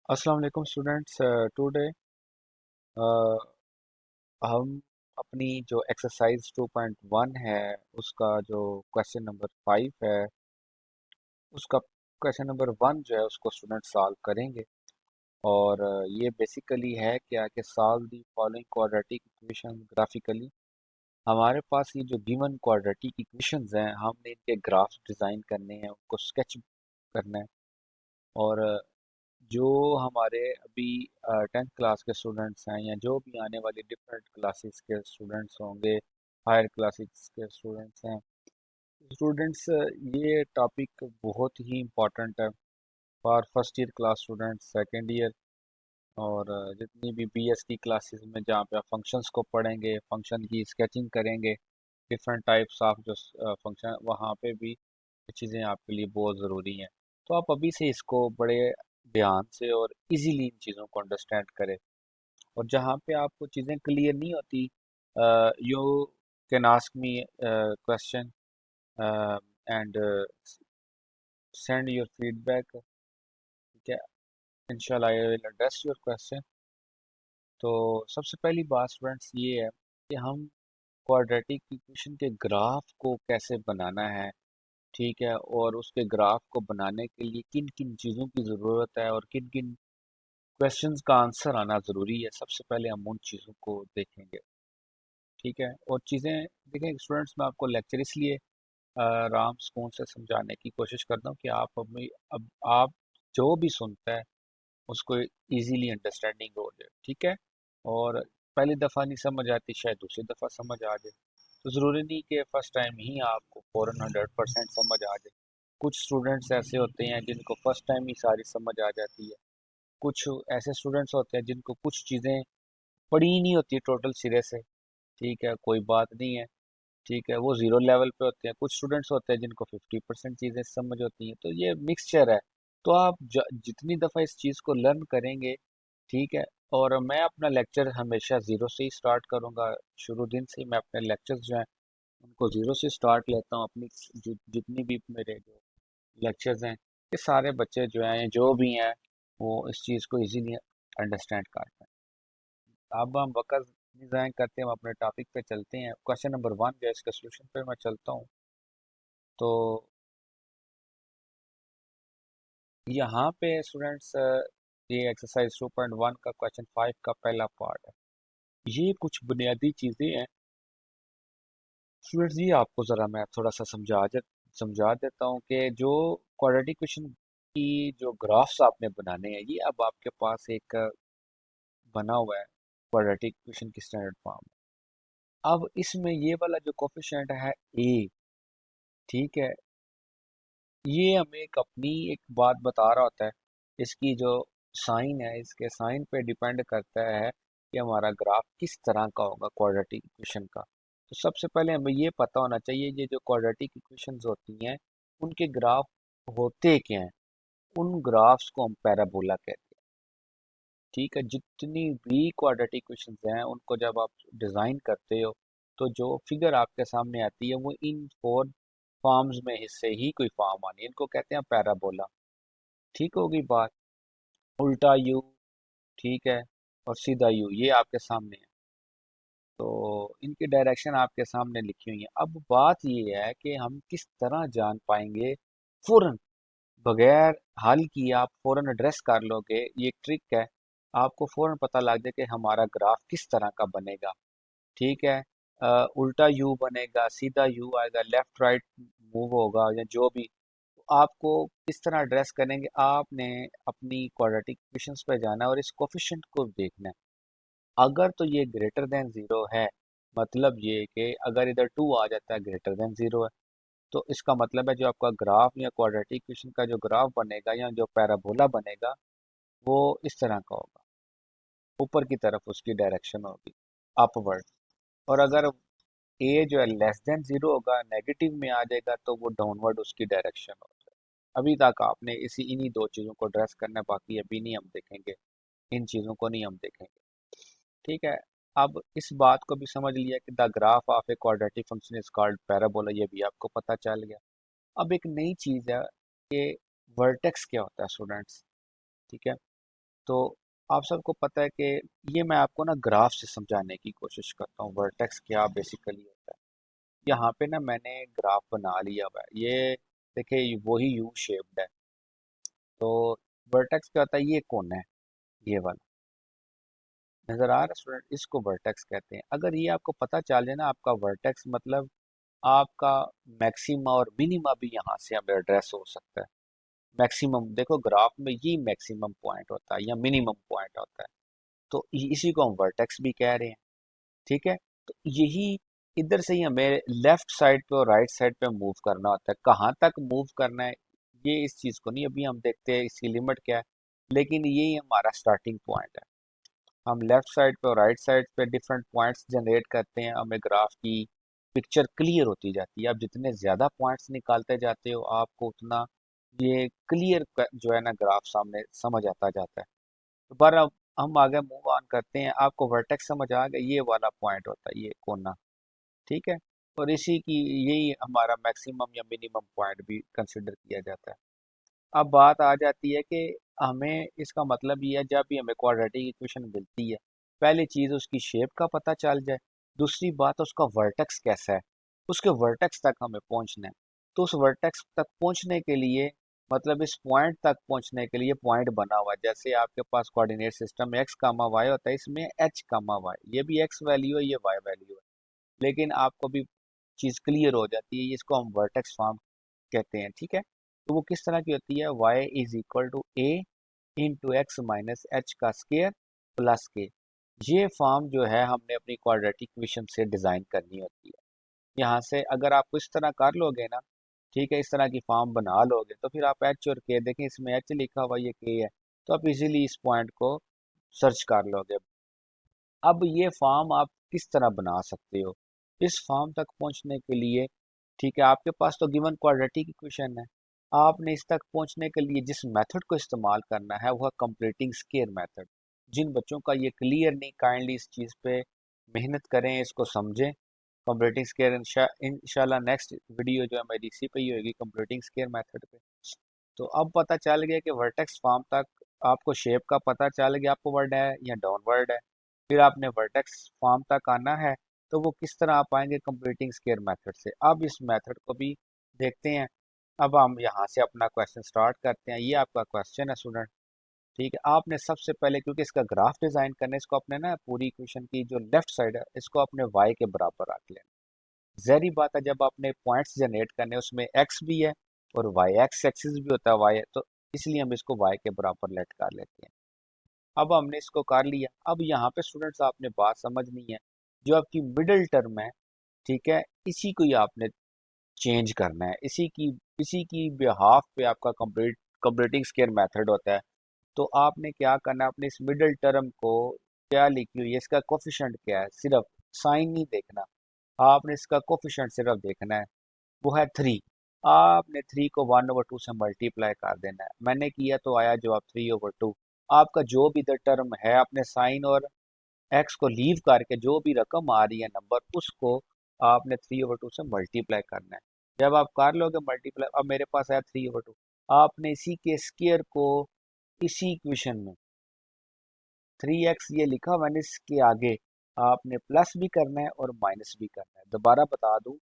अस्सलाम वालेकुम students. Today हम अपनी जो एक्सरसाइज 2.1 है उसका जो क्वेश्चन नंबर 5 है उसका क्वेश्चन नंबर 1 जो है उसको स्टूडेंट सॉल्व करेंगे। और ये बेसिकली है क्या कि solve the following quadratic equation graphically. हमारे पास ये जो गिवन क्वाड्रेटिक इक्वेशंस हैं हमने इनके ग्राफ्स डिज़ाइन करने हैं, उनको स्केच करना है। और जो हमारे अभी 10th क्लास के स्टूडेंट्स हैं या जो भी आने वाली डिफरेंट क्लासेस के स्टूडेंट्स होंगे, हायर क्लासेस के स्टूडेंट्स हैं, स्टूडेंट्स ये टॉपिक बहुत ही इम्पोर्टेंट है for first year class students, second year और जितनी भी बीएस की क्लासेस में जहाँ पे आप फंक्शंस को पढ़ेंगे, फंक्शन की स्केचिंग करेंगे, डिफरेंट टाइप्स ऑफ जो फंक्शन वहाँ पे भी ये चीज़ें आपके लिए बहुत ज़रूरी हैं। तो आप अभी से इसको बड़े ध्यान से और इजीली इन चीज़ों को अंडरस्टैंड करें। और जहाँ पे आपको चीज़ें क्लियर नहीं होती, you can ask me question and send your feedback. ठीक है, इंशाल्लाह I will address your question. तो सबसे पहली बात स्टूडेंट्स ये है कि हम क्वाड्रेटिक इक्वेशन के ग्राफ को कैसे बनाना है। ठीक है, और उसके ग्राफ को बनाने के लिए किन किन चीज़ों की ज़रूरत है और किन किन क्वेश्चंस का आंसर आना ज़रूरी है, सबसे पहले हम उन चीज़ों को देखेंगे। ठीक है, और चीज़ें देखें स्टूडेंट्स, मैं आपको लेक्चर इसलिए आराम सुकून से समझाने की कोशिश करता हूँ कि आप अब आप जो भी सुनता है उसको इजीली अंडरस्टैंडिंग हो जाए। ठीक है, और पहली दफ़ा नहीं समझ आती शायद दूसरी दफ़ा समझ आ जाए। तो ज़रूरी नहीं कि फर्स्ट टाइम ही आपको फ़ौरन 100% समझ आ जाए। कुछ स्टूडेंट्स ऐसे होते हैं जिनको फर्स्ट टाइम ही सारी समझ आ जाती है। कुछ ऐसे स्टूडेंट्स होते हैं जिनको कुछ चीज़ें पढ़ी ही नहीं होती टोटल सिरे से। ठीक है, कोई बात नहीं है। ठीक है, वो ज़ीरो लेवल पे होते हैं। कुछ स्टूडेंट्स होते हैं जिनको 50% चीज़ें समझ होती हैं। तो ये मिक्सचर है। तो आप जितनी दफ़ा इस चीज़ को लर्न करेंगे, ठीक है। और मैं अपना लेक्चर हमेशा ज़ीरो से ही स्टार्ट करूँगा। शुरू दिन से ही मैं अपने लेक्चर्स जो हैं उनको ज़ीरो से स्टार्ट लेता हूँ। अपनी जितनी भी मेरे जो लेक्चर्स हैं, ये सारे बच्चे जो हैं जो भी हैं वो इस चीज़ को इजीली अंडरस्टैंड करते हैं। अब हम वक्त नहीं ज़ाया करते हैं, हम अपने टॉपिक पे चलते हैं। क्वेश्चन नंबर 1 जो है इसके सोल्यूशन पे मैं चलता हूँ। तो यहाँ पे स्टूडेंट्स ये एक्सरसाइज 2.1 का क्वेश्चन 5 का पहला पार्ट है। ये कुछ बुनियादी चीज़ें हैं स्टूडेंट्स, ये आपको ज़रा मैं थोड़ा सा समझा देता हूँ कि जो क्वाड्रेटिक इक्वेशन की जो ग्राफ्स आपने बनाने हैं ये अब आपके पास एक बना हुआ है क्वाड्रेटिक इक्वेशन की स्टैंडर्ड फॉर्म। अब इसमें ये वाला जो कोफिशिएंट है ए, ठीक है, ये हमें एक अपनी एक बात बता रहा होता है। इसकी जो साइन है इसके साइन पे डिपेंड करता है कि हमारा ग्राफ किस तरह का होगा क्वाड्रेटिक इक्वेशन का। तो सबसे पहले हमें ये पता होना चाहिए ये जो क्वाड्रेटिक इक्वेशंस होती हैं उनके ग्राफ होते क्या हैं। उन ग्राफ्स को हम पैराबोला कहते हैं। ठीक है, जितनी भी क्वाड्रेटिक इक्वेशंस हैं उनको जब आप डिज़ाइन करते हो तो जो फिगर आपके सामने आती है वो इन फोर फॉर्म्स में हिस्से ही कोई फॉर्म आनी है, इनको कहते हैं पैराबोला। ठीक होगी बात। उल्टा यू, ठीक है, और सीधा यू ये आपके सामने है। तो इनकी डायरेक्शन आपके सामने लिखी हुई है। अब बात ये है कि हम किस तरह जान पाएंगे फौरन, बगैर हल किए आप फौरन एड्रेस कर लोगे, ये एक ट्रिक है। आपको फौरन पता लग जाए कि हमारा ग्राफ किस तरह का बनेगा। ठीक है, उल्टा यू बनेगा, सीधा यू आएगा, लेफ्ट राइट मूव होगा या जो भी। आपको किस तरह एड्रेस करेंगे, आपने अपनी क्वाड्रेटिक इक्वेशंस पे जाना है और इस कोफिशिएंट को देखना है। अगर तो ये ग्रेटर देन ज़ीरो है, मतलब ये कि अगर इधर टू आ जाता है ग्रेटर देन ज़ीरो है, तो इसका मतलब है जो आपका ग्राफ या क्वाड्रेटिक इक्वेशन का जो ग्राफ बनेगा या जो पैराबोला बनेगा वो इस तरह का होगा, ऊपर की तरफ उसकी डायरेक्शन होगी, अपवर्ड। और अगर ए जो है लेस देन ज़ीरो होगा, नेगेटिव में आ जाएगा, तो वो डाउनवर्ड उसकी डायरेक्शन होगी। अभी तक आपने इन्हीं दो चीज़ों को ड्रेस करना है, बाकी अभी नहीं हम देखेंगे, इन चीज़ों को नहीं हम देखेंगे। ठीक है, अब इस बात को भी समझ लिया कि the graph of a quadratic function is called parabola, ये भी आपको पता चल गया। अब एक नई चीज़ है कि वर्टेक्स क्या होता है स्टूडेंट्स। ठीक है, तो आप सबको पता है कि ये मैं आपको ना ग्राफ से समझाने की कोशिश करता हूँ वर्टेक्स क्या बेसिकली होता है। यहाँ पे ना मैंने ग्राफ बना लिया हुआ है, ये देखिए वही यू शेप्ड है। तो वर्टेक्स क्या होता है, ये कौन है, ये वाला नजर आ रहा है स्टूडेंट, इसको वर्टेक्स कहते हैं। अगर ये आपको पता चल जाए ना, आपका वर्टेक्स मतलब आपका मैक्सिमा और मिनिमा भी यहाँ से हमें एड्रेस हो सकता है। मैक्सिमम देखो ग्राफ में ये मैक्सिमम पॉइंट होता है या मिनिमम पॉइंट होता है, तो इसी को हम वर्टेक्स भी कह रहे हैं। ठीक है, तो यही इधर से ही हमें लेफ्ट साइड पे और राइट साइड पे मूव करना होता है। कहाँ तक मूव करना है ये इस चीज़ को नहीं अभी हम देखते हैं इसकी लिमिट क्या है, लेकिन यही हमारा स्टार्टिंग पॉइंट है। हम लेफ्ट साइड पे और राइट साइड पे डिफरेंट पॉइंट्स जनरेट करते हैं, हमें ग्राफ की पिक्चर क्लियर होती जाती है। आप जितने ज़्यादा पॉइंट्स निकालते जाते हो आपको उतना ये क्लियर जो है ना ग्राफ सामने समझ आता जाता है। तो पर अब हम आगे मूव ऑन करते हैं, आपको वर्टेक्स समझ आ गया, ये वाला पॉइंट होता है ये कोना। ठीक है, और इसी की यही हमारा मैक्सिमम या मिनिमम पॉइंट भी कंसिडर किया जाता है। अब बात आ जाती है कि हमें इसका मतलब ये है जब भी हमें क्वाड्रेटिक इक्वेशन मिलती है, पहली चीज़ उसकी शेप का पता चल जाए, दूसरी बात उसका वर्टेक्स कैसा है, उसके वर्टेक्स तक हमें पहुंचना है। तो उस वर्टेक्स तक पहुंचने के लिए मतलब इस पॉइंट तक पहुंचने के लिए पॉइंट बना हुआ है। जैसे आपके पास कोऑर्डिनेट सिस्टम में एक्स कामा वाई होता है, इसमें एच कामा वाई, ये भी एक्स वैल्यू है ये वाई वैल्यू है। लेकिन आपको भी चीज़ क्लियर हो जाती है, इसको हम वर्टेक्स फॉर्म कहते हैं। ठीक है, तो वो किस तरह की होती है, y is equal to a into x minus h का स्केयर प्लस के। ये फॉर्म जो है हमने अपनी क्वाड्रेटिक इक्वेशन से डिज़ाइन करनी होती है। यहाँ से अगर आप इस तरह कर लोगे ना, ठीक है, इस तरह की फॉर्म बना लोगे तो फिर आप एच और के देखें, इसमें एच लिखा हुआ ये के है, तो आप इजीली इस पॉइंट को सर्च कर लोगे। अब ये फॉर्म आप किस तरह बना सकते हो इस फॉर्म तक पहुंचने के लिए। ठीक है, आपके पास तो गिवन क्वाड्रेटिक इक्वेशन है, आपने इस तक पहुंचने के लिए जिस मेथड को इस्तेमाल करना है वह कंप्लीटिंग स्केयर मेथड। जिन बच्चों का ये क्लियर नहीं, काइंडली इस चीज़ पे मेहनत करें, इसको समझें। कंप्लीटिंग स्केयर इंशाल्लाह नेक्स्ट वीडियो जो है मेरी इसी पे ही होगी, कंप्लीटिंग स्केयर मेथड पे। तो अब पता चल गया कि वर्टेक्स फॉर्म तक आपको शेप का पता चल गया, अपवर्ड है या डाउनवर्ड है। फिर आपने वर्टेक्स फॉर्म तक आना है, तो वो किस तरह आप आएंगे, कंप्लीटिंग स्केयर मेथड से। अब इस मेथड को भी देखते हैं। अब हम यहाँ से अपना क्वेश्चन स्टार्ट करते हैं। ये आपका क्वेश्चन है स्टूडेंट। ठीक है, आपने सबसे पहले क्योंकि इसका ग्राफ डिजाइन करने, इसको अपने ना पूरी इक्वेशन की जो लेफ्ट साइड है इसको अपने वाई के बराबर रख लेना। जहरी बात है जब आपने पॉइंट्स जनरेट करने उसमें एक्स भी है और वाई एक्स एक्सिस भी होता है वाई, तो इसलिए हम इसको वाई के बराबर लेट कर लेते हैं। अब हमने इसको कर लिया। अब यहाँ पे स्टूडेंट्स आपने बात समझनी है, जो आपकी मिडिल टर्म है, ठीक है, इसी को ही आपने चेंज करना है। इसी की बिहाफ पे आपका कंप्लीटिंग स्केयर मेथड होता है। तो आपने क्या करना है, अपने इस मिडिल टर्म को क्या लिखी हुई है, इसका कोफिशिएंट क्या है, सिर्फ साइन नहीं देखना, आपने इसका कोफिशिएंट सिर्फ देखना है, वो है थ्री। आपने थ्री को 1/2 से मल्टीप्लाई कर देना है। मैंने किया तो आया जवाब 3/2। आपका जो भी द टर्म है अपने साइन और एक्स को लीव करके जो भी रकम आ रही है नंबर, उसको आपने 3/2 से मल्टीप्लाई करना है। जब आप कर लोगे मल्टीप्लाई, अब मेरे पास आया 3/2, आपने इसी के स्केयर को इसी इक्वेशन में 3x ये लिखा मैंने, इसके आगे आपने प्लस भी करना है और माइनस भी करना है। दोबारा बता दूं,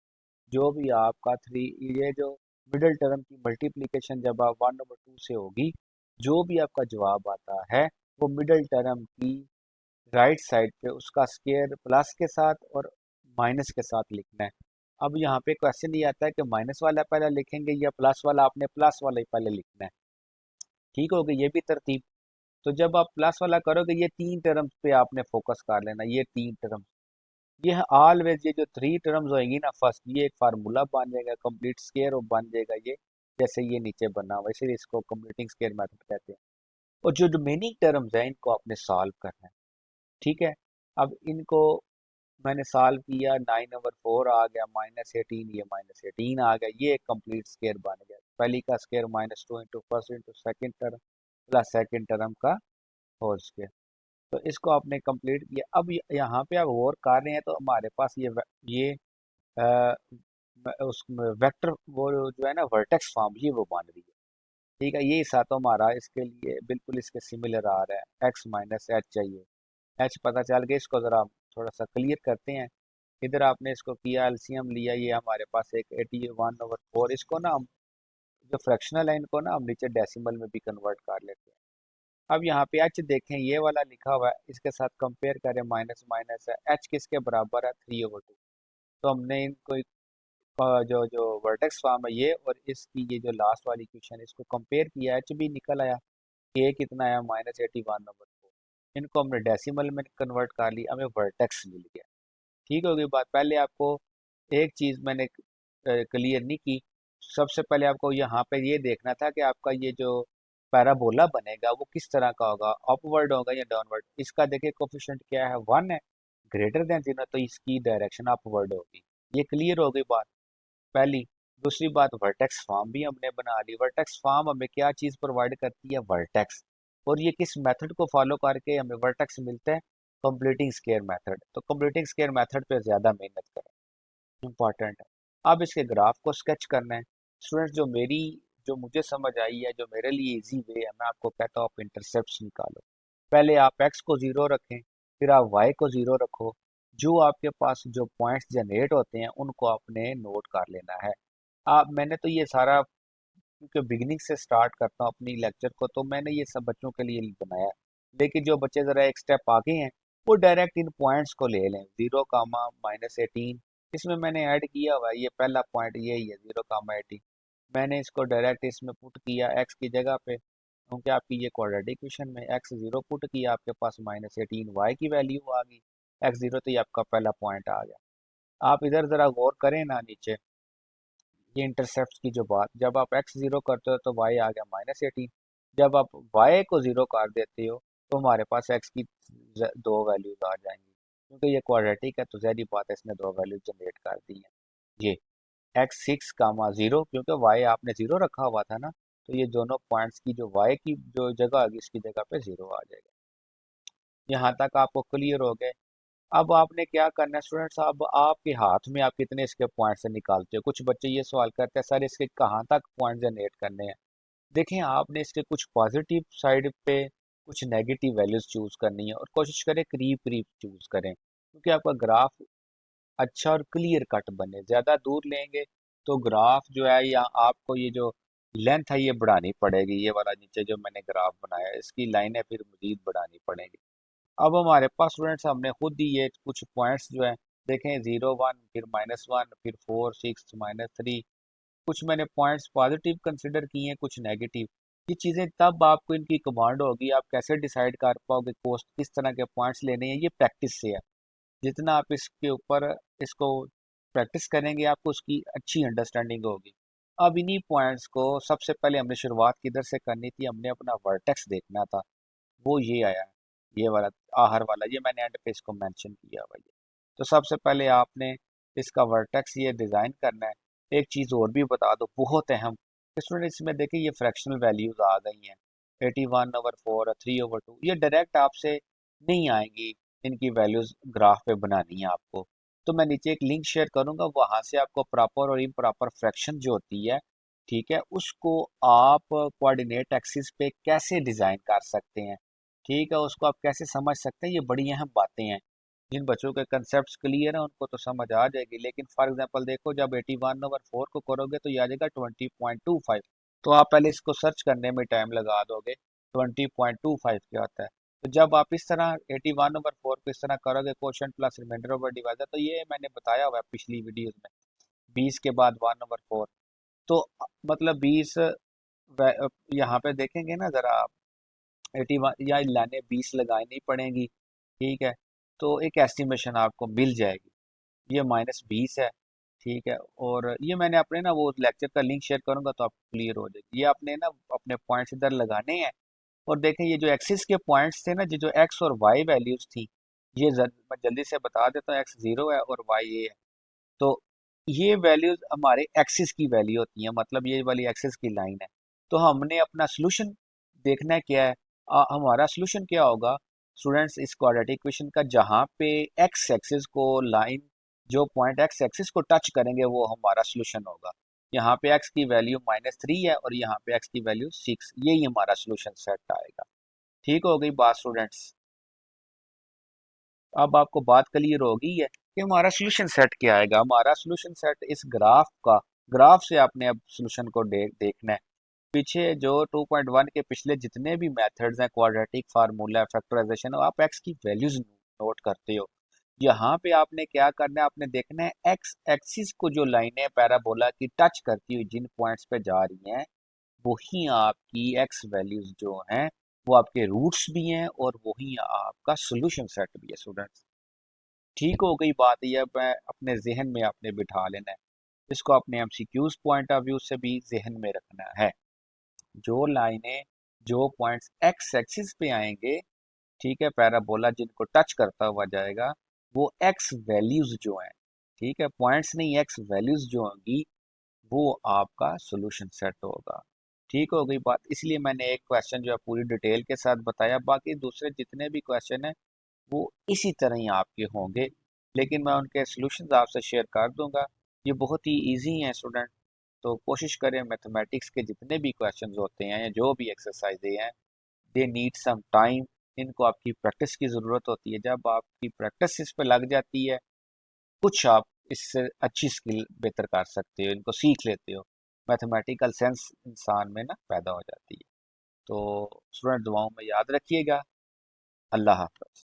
जो भी आपका थ्री, ये जो मिडिल टर्म की मल्टीप्लिकेशन जब आप 1/2 से होगी, जो भी आपका जवाब आता है वो मिडिल टर्म की राइट साइड पे उसका स्केयर प्लस के साथ और माइनस के साथ लिखना है। अब यहाँ पे क्वेश्चन ये आता है कि माइनस वाला पहले लिखेंगे या प्लस वाला, आपने प्लस वाला ही पहले लिखना है। ठीक हो गई ये भी तरतीब। तो जब आप प्लस वाला करोगे, ये तीन टर्म्स पे आपने फोकस कर लेना, ये तीन टर्म्स, ये ऑलवेज ये जो थ्री टर्म्स होंगी ना, फर्स्ट ये एक फार्मूला बन जाएगा, कंप्लीट स्केयर बन जाएगा ये, जैसे ये नीचे बना हुआ, इसीलिए इसको कंप्लीटिंग स्केयर मेथड कहते हैं। और जो रिमेनिंग टर्म्स हैं इनको आपने सॉल्व करना है। ठीक है, अब इनको मैंने सॉल्व किया, 9/4 आ गया, -18, ये -18 आ गया, ये एक कंप्लीट स्केयर बन गया। पहली का square -2 into first into second term plus second term का होल स्केयर। तो इसको आपने कंप्लीट किया। अब यहाँ पे आप गौर कर रहे हैं तो हमारे पास ये उस वेक्टर वो जो है ना वर्टेक्स फॉर्म, ये वो बन रही है। ठीक है, ये हिस्सा तो हमारा इसके लिए बिल्कुल इसके सिमिलर आ रहा है, एक्स माइनस एच चाहिए। एच पता चल गया, इसको ज़रा थोड़ा सा क्लियर करते हैं। इधर आपने इसको किया, एलसीएम लिया, ये हमारे पास एक 81/4, इसको ना हम जो फ्रैक्शनल है इनको ना हम नीचे डेसिमल में भी कन्वर्ट कर लेते हैं। अब यहाँ पे एच देखें, ये वाला लिखा हुआ है, इसके साथ कंपेयर करें, माइनस माइनस है, एच किसके बराबर है, 3/2। तो हमने इनको जो जो वर्टेक्स फॉर्म है ये और इसकी ये जो लास्ट वाली क्वेश्चन इसको कंपेयर किया, एच भी निकल आया, के कितना आया, -81/4। इनको हमने डेसिमल में कन्वर्ट कर लिया, हमें वर्टेक्स मिल गया। ठीक हो गई बात। पहले आपको एक चीज़ मैंने क्लियर नहीं की। सबसे पहले आपको यहाँ पे ये देखना था कि आपका ये जो पैराबोला बनेगा वो किस तरह का होगा, अपवर्ड होगा या डाउनवर्ड। इसका देखिए कोफिशिएंट क्या है, 1 है, ग्रेटर देन 0, तो इसकी डायरेक्शन अपवर्ड होगी। ये क्लियर हो गई बात पहली। दूसरी बात, वर्टेक्स फॉर्म भी हमने बना ली। वर्टेक्स फॉर्म हमें क्या चीज़ प्रोवाइड करती है, वर्टेक्स। और ये किस मेथड को फॉलो करके हमें वर्टेक्स मिलता है, कंप्लीटिंग स्केयर मेथड। तो कंप्लीटिंग स्केयर मेथड पे ज़्यादा मेहनत करें, इम्पॉर्टेंट है। अब इसके ग्राफ को स्केच करना है। स्टूडेंट्स, जो मुझे समझ आई है, जो मेरे लिए इजी वे है, मैं आपको कहता हूँ आप इंटरसेप्ट्स निकालो। पहले आप एक्स को ज़ीरो रखें, फिर आप वाई को ज़ीरो रखो। जो आपके पास जो पॉइंट्स जनरेट होते हैं उनको आपने नोट कर लेना है। आप मैंने तो ये सारा, क्योंकि बिगिनिंग से स्टार्ट करता हूँ अपनी लेक्चर को, तो मैंने ये सब बच्चों के लिए बनाया है। लेकिन जो बच्चे ज़रा एक स्टेप आगे हैं वो डायरेक्ट इन पॉइंट्स को ले लें, 0, -18। इसमें मैंने ऐड किया हुआ है, ये पहला पॉइंट यही है, 0, 18। मैंने इसको डायरेक्ट इसमें पुट किया एक्स की जगह पे, क्योंकि आपकी ये क्वाड्रेटिक इक्वेशन में एक्स ज़ीरो पुट किया, आपके पास -18 वाई की वैल्यू आ गई, एक्स ज़ीरो, तो ये आपका पहला पॉइंट आ गया। आप इधर ज़रा गौर करें ना नीचे, ये इंटरसेप्ट की जो बात, जब आप एक्स ज़ीरो करते हो तो वाई आ गया -18। जब आप वाई को ज़ीरो कर देते हो तो हमारे पास एक्स की दो वैल्यूज आ जाएंगी, क्योंकि ये क्वाड्रेटिक है तो ज़ाहिर बात है इसने दो वैल्यूज जनरेट कर दी हैं। ये x6, 0, क्योंकि वाई आपने ज़ीरो रखा हुआ था ना, तो ये दोनों पॉइंट्स की जो वाई की जो जगह आएगी इसकी जगह पे ज़ीरो आ जाएगा। यहाँ तक आपको क्लियर हो गए। अब आपने क्या करना है स्टूडेंट्स, अब आपके हाथ में आप कितने इसके पॉइंट से निकालते हो। कुछ बच्चे ये सवाल करते हैं सर इसके कहाँ तक पॉइंट जनरेट करने हैं। देखें, आपने इसके कुछ पॉजिटिव साइड पे कुछ नेगेटिव वैल्यूज चूज करनी है, और कोशिश करें करीब करीब चूज करें, क्योंकि आपका ग्राफ अच्छा और क्लियर कट बने। ज़्यादा दूर लेंगे तो ग्राफ जो है, या आपको ये जो लेंथ है ये बढ़ानी पड़ेगी। ये वाला नीचे जो मैंने ग्राफ बनाया है इसकी लाइनें फिर मजीद बढ़ानी पड़ेगी। अब हमारे पास स्टूडेंट्स हमने खुद ही ये कुछ पॉइंट्स जो हैं देखें, 0, 1, फिर -1, फिर 4, 6, -3। कुछ मैंने पॉइंट्स पॉजिटिव कंसिडर किए हैं, कुछ नेगेटिव। ये चीज़ें तब आपको इनकी कमांड होगी, आप कैसे डिसाइड कर पाओगे कोस्ट किस तरह के पॉइंट्स लेने हैं, ये प्रैक्टिस से है। जितना आप इसके ऊपर इसको प्रैक्टिस करेंगे आपको उसकी अच्छी अंडरस्टैंडिंग होगी। अब इन्हीं पॉइंट्स को सबसे पहले हमने शुरुआत किधर से करनी थी, हमने अपना वर्टेक्स देखना था। वो ये आया है, ये वाला आहर वाला, ये मैंने एंड पे इसको मेंशन किया हुआ है। तो सबसे पहले आपने इसका वर्टेक्स ये डिज़ाइन करना है। एक चीज़ और भी बता दो बहुत अहम, स्टूडेंट इसमें देखिए ये फ्रैक्शनल वैल्यूज आ गई हैं, 81/4, 3/2, ये डायरेक्ट आपसे नहीं आएंगी। इनकी वैल्यूज ग्राफ पे बनानी है आपको। तो मैं नीचे एक लिंक शेयर करूंगा, वहां से आपको प्रॉपर और इम्प्रॉपर फ्रैक्शन जो होती है, ठीक है, उसको आप कोऑर्डिनेट एक्सिस पे कैसे डिज़ाइन कर सकते हैं, ठीक है, उसको आप कैसे समझ सकते हैं, ये बड़ी अहम बातें हैं। जिन बच्चों के कंसेप्ट क्लियर हैं उनको तो समझ आ जाएगी, लेकिन फॉर एग्जांपल देखो, जब 81/4 को करोगे तो ये आ जाएगा 20.25। तो आप पहले इसको सर्च करने में टाइम लगा दोगे 20.25 क्या होता है। तो जब आप इस तरह 81/4 को इस तरह करोगे, quotient plus remainder over divider, तो ये मैंने बताया हुआ है पिछली वीडियोज में, 20 के बाद 1/4। तो मतलब 20, यहाँ पे देखेंगे ना जरा आप, 81 या लाने 20 लगानी पड़ेंगी, ठीक है। तो एक एस्टिमेशन आपको मिल जाएगी, ये -20 है, ठीक है। और ये मैंने अपने ना वो लेक्चर का लिंक शेयर करूंगा तो आपको क्लियर हो जाएगी। ये आपने ना अपने पॉइंट्स इधर लगाने हैं। और देखें ये जो एक्सिस के पॉइंट्स थे ना, जो एक्स और वाई वैल्यूज थी, मैं जल्दी से बता देता हूँ, एक्स ज़ीरो है और वाई ये है। तो ये वैल्यूज हमारे एक्सिस की वैल्यू होती है, मतलब ये वाली एक्सिस की लाइन है। तो हमने अपना सोल्यूशन देखना है क्या है, हमारा सोल्यूशन क्या होगा स्टूडेंट्स, इस क्वाड्रेटिक इक्वेशन का, जहाँ पे एक्स एक्सिस को लाइन, जो पॉइंट एक्स एक्सिस को टच करेंगे वो हमारा सोल्यूशन होगा। यहाँ पे x की वैल्यू -3 है और यहाँ पे x की वैल्यू 6, यही हमारा सोल्यूशन सेट आएगा। ठीक हो गई बात स्टूडेंट्स। अब आपको बात क्लियर होगी है कि हमारा सोल्यूशन सेट क्या आएगा। हमारा सोल्यूशन सेट इस ग्राफ से आपने अब सोल्यूशन को देखना है। पीछे जो 2.1 के पिछले जितने भी मेथड्स हैं, क्वाड्रेटिक फार्मूला, फैक्टराइजेशन, आप एक्स की वैल्यूज नोट करते हो। यहाँ पे आपने क्या करना है, आपने देखना है एक्स एक्सिस को जो लाइनें पैराबोला की टच करती हुई जिन पॉइंट्स पे जा रही हैं, वही आपकी एक्स वैल्यूज जो हैं वो आपके रूट्स भी हैं और वही आपका सोल्यूशन सेट भी है स्टूडेंट्स। ठीक हो गई बात। ये मैं अपने जहन में आपने बिठा लेना है, इसको अपने एमसीक्यूज पॉइंट ऑफ व्यू से भी जहन में रखना है। जो लाइनें, जो पॉइंट्स एक्स एक्सिस पे आएंगे, ठीक है, पैराबोला जिनको टच करता हुआ जाएगा, वो एक्स वैल्यूज जो हैं, ठीक है, पॉइंट्स नहीं, एक्स वैल्यूज जो होंगी वो आपका सोल्यूशन सेट होगा। ठीक हो गई बात। इसलिए मैंने एक क्वेश्चन जो है पूरी डिटेल के साथ बताया, बाकी दूसरे जितने भी क्वेश्चन हैं वो इसी तरह ही आपके होंगे, लेकिन मैं उनके सॉल्यूशंस आपसे शेयर कर दूंगा। ये बहुत ही इजी हैं स्टूडेंट। तो कोशिश करें, मैथमेटिक्स के जितने भी क्वेश्चंस होते हैं या जो भी एक्सरसाइजें हैं, दे नीड सम टाइम। इनको आपकी प्रैक्टिस की ज़रूरत होती है। जब आपकी प्रैक्टिस इस पे लग जाती है, कुछ आप इससे अच्छी स्किल बेहतर कर सकते हो, इनको सीख लेते हो, मैथमेटिकल सेंस इंसान में ना पैदा हो जाती है। तो स्टूडेंट दुआओं में याद रखिएगा। अल्लाह हाफ़िज़।